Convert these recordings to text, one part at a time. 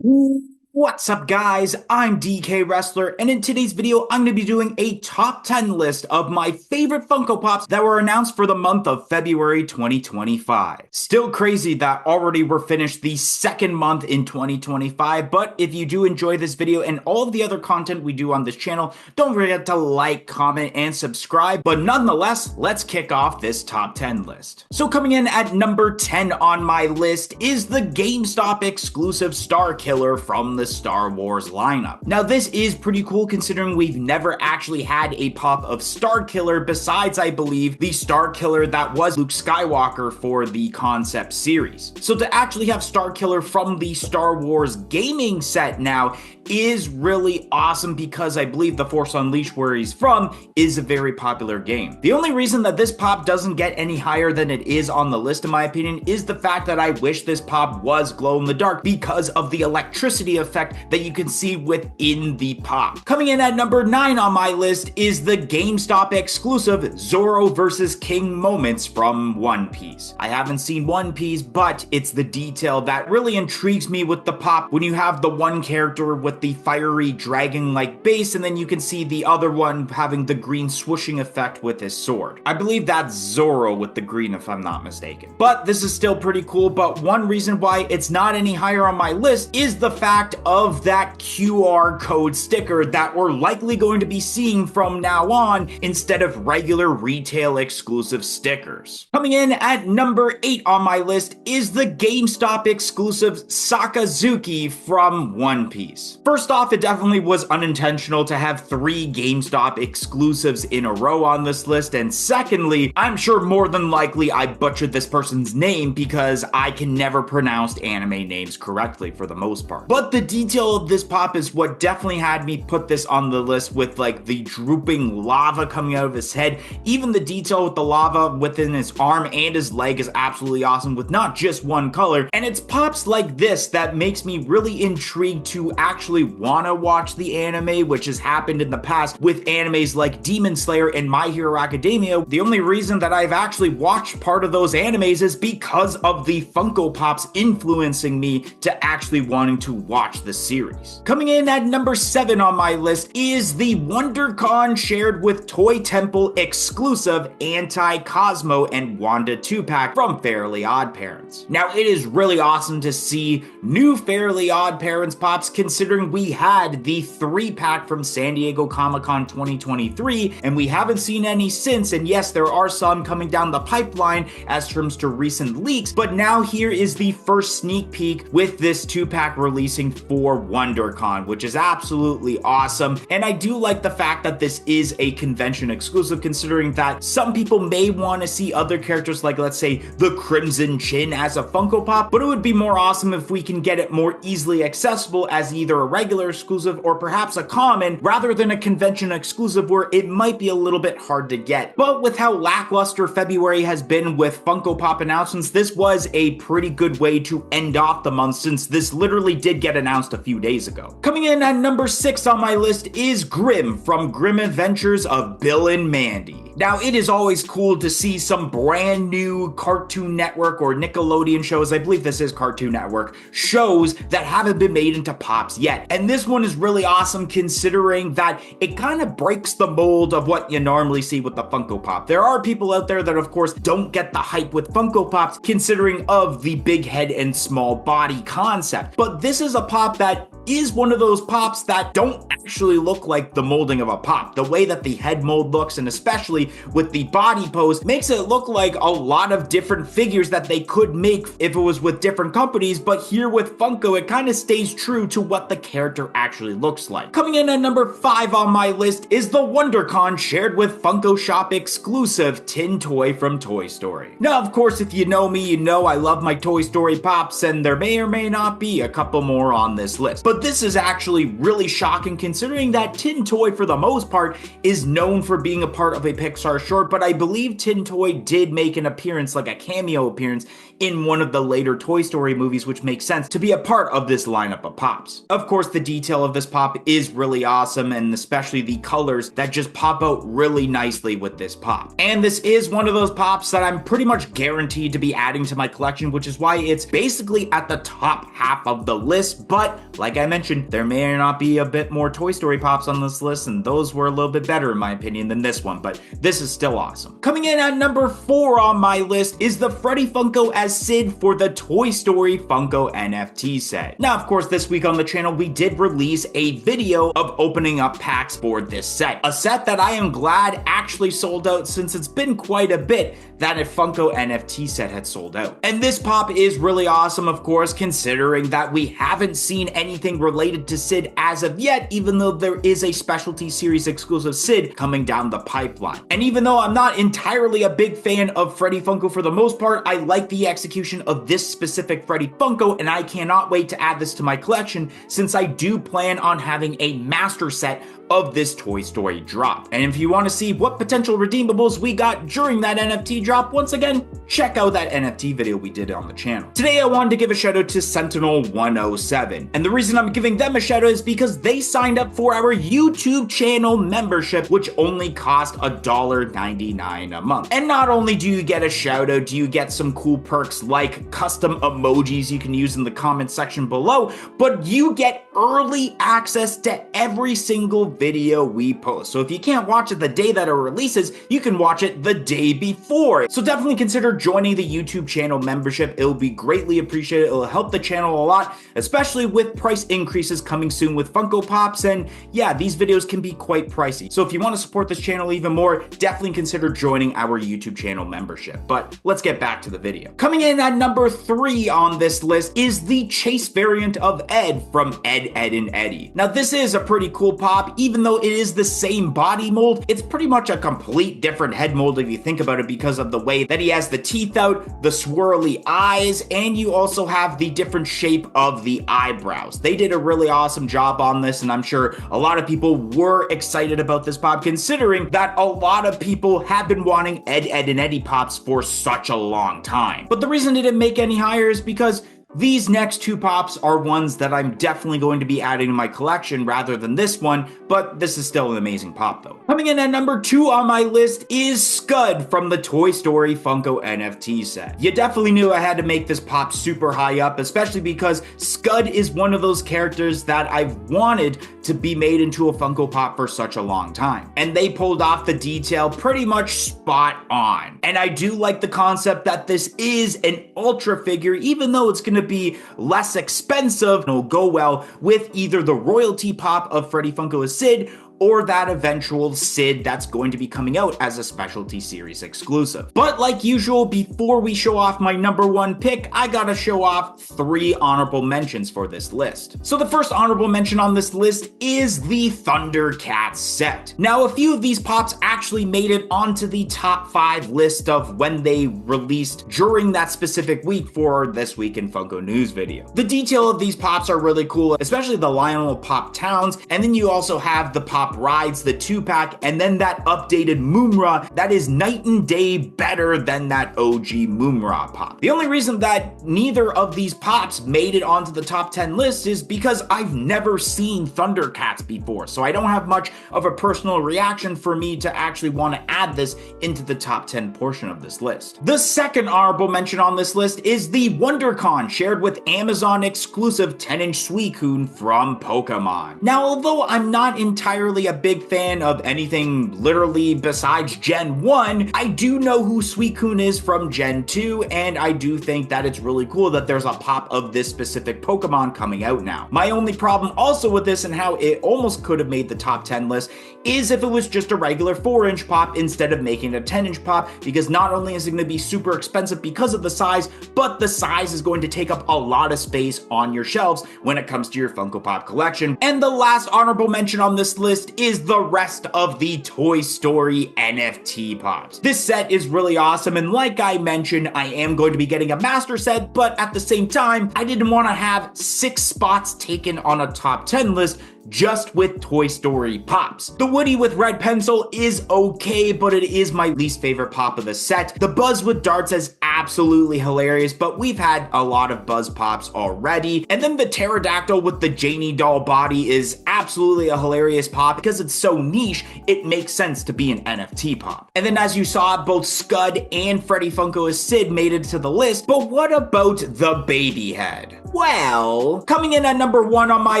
What's up, guys? I'm DK Wrestler, and in today's video, I'm going to be doing a top 10 list of my favorite Funko Pops that were announced for the month of February 2025. Still crazy that already we're finished the second month in 2025, but if you do enjoy this video and all of the other content we do on this channel, don't forget to like, comment, and subscribe. But nonetheless, let's kick off this top 10 list. So coming in at number 10 on my list is the GameStop exclusive Star Killer from the Star Wars lineup. Now this is pretty cool considering we've never actually had a pop of Star Killer besides, I believe, the Star Killer that was Luke Skywalker for the concept series. So to actually have Star Killer from the Star Wars gaming set now is really awesome because I believe The Force Unleashed, where he's from, is a very popular game. The only reason that this pop doesn't get any higher than it is on the list, in my opinion, is the fact that I wish this pop was glow in the dark because of the electricity effect that you can see within the pop. Coming in at number 9 on my list is the GameStop exclusive Zoro vs. King moments from One Piece. I haven't seen One Piece, but it's the detail that really intrigues me with the pop when you have the one character with the fiery dragon-like base, and then you can see the other one having the green swooshing effect with his sword. I believe that's Zoro with the green, if I'm not mistaken. But this is still pretty cool, but one reason why it's not any higher on my list is the fact of that QR code sticker that we're likely going to be seeing from now on instead of regular retail exclusive stickers. Coming in at number 8 on my list is the GameStop exclusive Sakazuki from One Piece. First off, it definitely was unintentional to have 3 GameStop exclusives in a row on this list, and secondly, I'm sure more than likely I butchered this person's name because I can never pronounce anime names correctly for the most part. But the detail of this pop is what definitely had me put this on the list, with like the drooping lava coming out of his head. Even the detail with the lava within his arm and his leg is absolutely awesome, with not just one color, and it's pops like this that makes me really intrigued to actually want to watch the anime, which has happened in the past with animes like Demon Slayer and My Hero Academia. The only reason that I've actually watched part of those animes is because of the Funko Pops influencing me to actually wanting to watch the series. Coming in at number 7 on my list is the WonderCon shared with Toy Temple exclusive Anti-Cosmo and Wanda 2-pack from Fairly Odd Parents. Now it is really awesome to see new Fairly Odd Parents pops, considering we had the 3-pack from San Diego Comic-Con 2023 and we haven't seen any since, and yes, there are some coming down the pipeline as terms to recent leaks, but now here is the first sneak peek with this 2-pack releasing for WonderCon, which is absolutely awesome. And I do like the fact that this is a convention exclusive, considering that some people may want to see other characters like, let's say, the Crimson Chin as a Funko Pop, but it would be more awesome if we can get it more easily accessible as either a regular exclusive or perhaps a common, rather than a convention exclusive where it might be a little bit hard to get. But with how lackluster February has been with Funko Pop announcements, this was a pretty good way to end off the month, since this literally did get announced a few days ago. Coming in at number 6 on my list is Grimm from Grimm Adventures of Bill and Mandy. Now, it is always cool to see some brand new Cartoon Network or Nickelodeon shows, I believe this is Cartoon Network, shows that haven't been made into pops yet. And this one is really awesome considering that it kind of breaks the mold of what you normally see with the Funko Pop. There are people out there that, of course, don't get the hype with Funko Pops considering of the big head and small body concept. But this is a pop that is one of those pops that don't actually look like the molding of a pop. The way that the head mold looks, and especially with the body pose, makes it look like a lot of different figures that they could make if it was with different companies, but here with Funko, it kind of stays true to what the character actually looks like. Coming in at number 5 on my list is the WonderCon shared with Funko Shop exclusive Tin Toy from Toy Story. Now, of course, if you know me, you know I love my Toy Story pops, and there may or may not be a couple more on this list. But But this is actually really shocking considering that Tin Toy, for the most part, is known for being a part of a Pixar short, but I believe Tin Toy did make an appearance, like a cameo appearance, in one of the later Toy Story movies, which makes sense to be a part of this lineup of pops. Of course, the detail of this pop is really awesome, and especially the colors that just pop out really nicely with this pop. And this is one of those pops that I'm pretty much guaranteed to be adding to my collection, which is why it's basically at the top half of the list. But like I mentioned, there may or not be a bit more Toy Story pops on this list, and those were a little bit better in my opinion than this one, but this is still awesome. Coming in at number 4 on my list is the Freddy Funko as Sid for the Toy Story Funko NFT set. Now, of course, this week on the channel, we did release a video of opening up packs for this set. A set that I am glad actually sold out, since it's been quite a bit that a Funko NFT set had sold out. And this pop is really awesome, of course, considering that we haven't seen anything related to Sid as of yet, even though there is a specialty series exclusive Sid coming down the pipeline. And even though I'm not entirely a big fan of Freddy Funko for the most part, I like the execution of this specific Freddy Funko, and I cannot wait to add this to my collection, since I do plan on having a master set of this Toy Story drop. And if you want to see what potential redeemables we got during that NFT drop, once again, check out that NFT video we did on the channel. Today I wanted to give a shout out to Sentinel107, and the reason I'm giving them a shout out is because they signed up for our YouTube channel membership, which only cost $1.99 a month. And not only do you get a shout out, do you get some cool perks like custom emojis you can use in the comment section below, but you get early access to every single video we post. So if you can't watch it the day that it releases, you can watch it the day before. So definitely consider joining the YouTube channel membership. It'll be greatly appreciated. It'll help the channel a lot, especially with price increases coming soon with Funko Pops. And yeah, these videos can be quite pricey. So if you want to support this channel even more, definitely consider joining our YouTube channel membership. But let's get back to the video. Coming in at number 3 on this list is the Chase variant of Ed from Ed, Edd n Eddy. Now this is a pretty cool pop. Even though it is the same body mold, it's pretty much a complete different head mold if you think about it, because of the way that he has the teeth out, the swirly eyes, and you also have the different shape of the eyebrows. They did a really awesome job on this, and I'm sure a lot of people were excited about this pop, considering that a lot of people have been wanting Ed, Edd n Eddy pops for such a long time. But the reason it didn't make any higher is because these next 2 pops are ones that I'm definitely going to be adding to my collection rather than this one, but this is still an amazing pop though. Coming in at number 2 on my list is Scud from the Toy Story Funko NFT set. You definitely knew I had to make this pop super high up, especially because Scud is one of those characters that I've wanted to be made into a Funko Pop for such a long time. And they pulled off the detail pretty much spot on. And I do like the concept that this is an ultra figure, even though it's going to be less expensive. It'll go well with either the royalty pop of Freddy Funko as Sid or that eventual Sid that's going to be coming out as a specialty series exclusive. But like usual, before we show off my number 1 pick, I gotta show off 3 honorable mentions for this list. So the first honorable mention on this list is the Thundercats set. Now, a few of these pops actually made it onto the top 5 list of when they released during that specific week for This Week in Funko News video. The detail of these pops are really cool, especially the Lionel Pop Towns, and then you also have the Pop Rides, the 2-pack, and then that updated Moomra that is night and day better than that OG Moomra pop. The only reason that neither of these pops made it onto the top 10 list is because I've never seen Thundercats before, so I don't have much of a personal reaction for me to actually want to add this into the top 10 portion of this list. The second honorable mention on this list is the WonderCon shared with Amazon exclusive 10-inch Suicune from Pokemon. Now, although I'm not entirely a big fan of anything literally besides Gen 1, I do know who Suicune is from Gen 2, and I do think that it's really cool that there's a pop of this specific Pokemon coming out now. My only problem also with this and how it almost could have made the top 10 list is if it was just a regular 4-inch pop instead of making a 10-inch pop, because not only is it going to be super expensive because of the size, but the size is going to take up a lot of space on your shelves when it comes to your Funko Pop collection. And the last honorable mention on this list list is the rest of the Toy Story NFT pops. This set is really awesome, and like I mentioned, I am going to be getting a master set, but at the same time, I didn't want to have 6 spots taken on a top 10 list just with Toy Story pops. The Woody with red pencil is okay, but it is my least favorite pop of the set. The Buzz with darts is absolutely hilarious, but we've had a lot of Buzz pops already. And then the Pterodactyl with the Janie doll body is absolutely a hilarious pop because it's so niche, it makes sense to be an NFT pop. And then as you saw, both Scud and Freddy Funko as Sid made it to the list, but what about the baby head? Well, coming in at number 1 on my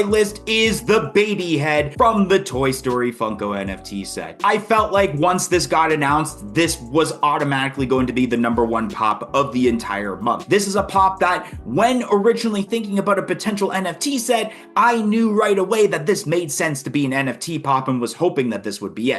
list is the baby head from the Toy Story Funko NFT set. I felt like once this got announced, this was automatically going to be the number 1 pop of the entire month. This is a pop that, when originally thinking about a potential NFT set, I knew right away that this made sense to be an NFT pop and was hoping that this would be it.